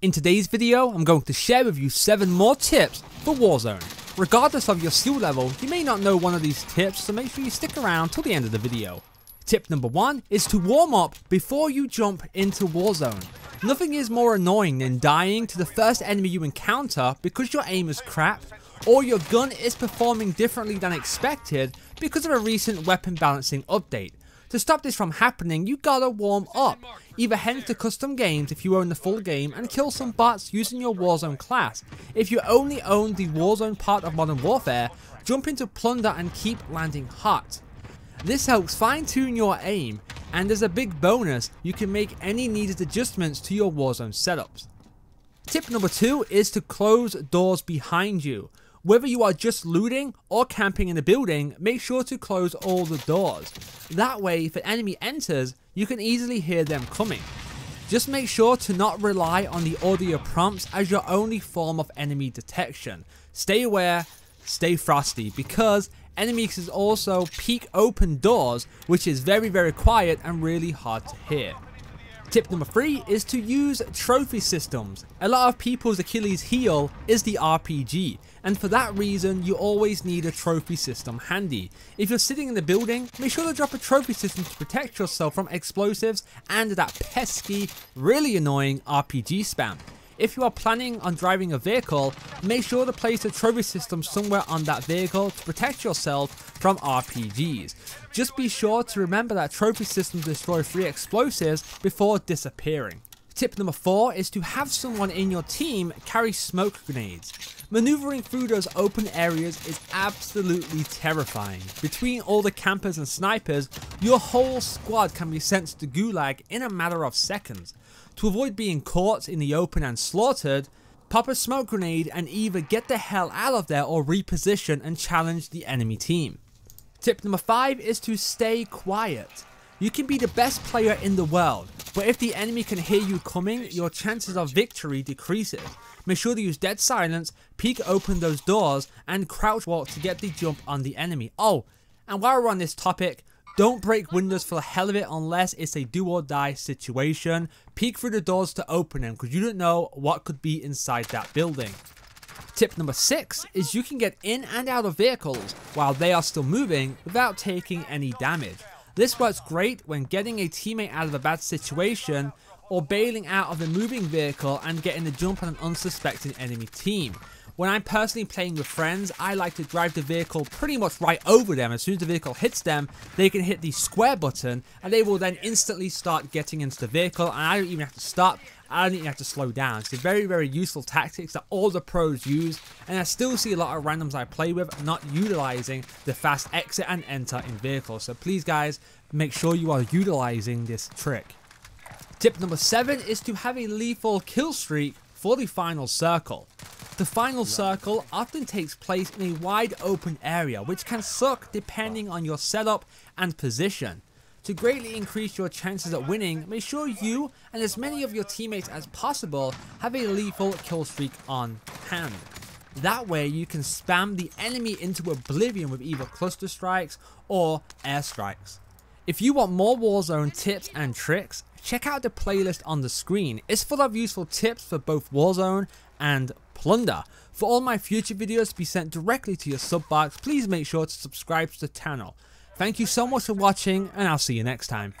In today's video, I'm going to share with you 7 more tips for Warzone. Regardless of your skill level, you may not know one of these tips, so make sure you stick around till the end of the video. Tip number 1 is to warm up before you jump into Warzone. Nothing is more annoying than dying to the first enemy you encounter because your aim is crap, or your gun is performing differently than expected because of a recent weapon balancing update. To stop this from happening, you gotta warm up. Either head to custom games if you own the full game and kill some bots using your Warzone class. If you only own the Warzone part of Modern Warfare, jump into Plunder and keep landing hot. This helps fine tune your aim, and as a big bonus, you can make any needed adjustments to your Warzone setups. Tip number 2 is to close doors behind you. Whether you are just looting or camping in the building, make sure to close all the doors. That way, if an enemy enters, you can easily hear them coming. Just make sure to not rely on the audio prompts as your only form of enemy detection. Stay aware, stay frosty, because enemies can also peek open doors, which is very quiet and really hard to hear. Tip number 3 is to use trophy systems. A lot of people's Achilles heel is the RPG, and for that reason you always need a trophy system handy. If you're sitting in the building, make sure to drop a trophy system to protect yourself from explosives and that pesky, really annoying RPG spam. If you are planning on driving a vehicle, make sure to place a trophy system somewhere on that vehicle to protect yourself from RPGs. Just be sure to remember that trophy systems destroy free explosives before disappearing. Tip number 4 is to have someone in your team carry smoke grenades. Maneuvering through those open areas is absolutely terrifying. Between all the campers and snipers, your whole squad can be sent to Gulag in a matter of seconds. To avoid being caught in the open and slaughtered, pop a smoke grenade and either get the hell out of there or reposition and challenge the enemy team. Tip number 5 is to stay quiet. You can be the best player in the world, but if the enemy can hear you coming, your chances of victory decreases. Make sure to use dead silence, peek open those doors, and crouch walk to get the jump on the enemy. Oh, and while we're on this topic, don't break windows for the hell of it unless it's a do or die situation. Peek through the doors to open them because you don't know what could be inside that building. Tip number 6 is you can get in and out of vehicles while they are still moving without taking any damage. This works great when getting a teammate out of a bad situation or bailing out of a moving vehicle and getting the jump on an unsuspecting enemy team. When I'm personally playing with friends, I like to drive the vehicle pretty much right over them. As soon as the vehicle hits them, they can hit the square button and they will then instantly start getting into the vehicle, and I don't even have to stop, I don't even have to slow down. It's a very useful tactics that all the pros use, and I still see a lot of randoms I play with not utilizing the fast exit and enter in vehicles. So please guys, make sure you are utilizing this trick. Tip number 7 is to have a lethal kill streak for the final circle. The final circle often takes place in a wide open area, which can suck depending on your setup and position. To greatly increase your chances at winning, make sure you and as many of your teammates as possible have a lethal kill streak on hand. That way you can spam the enemy into oblivion with either cluster strikes or airstrikes. If you want more Warzone tips and tricks, check out the playlist on the screen. It's full of useful tips for both Warzone and Plunder. For all my future videos to be sent directly to your sub box, please make sure to subscribe to the channel. Thank you so much for watching, and I'll see you next time.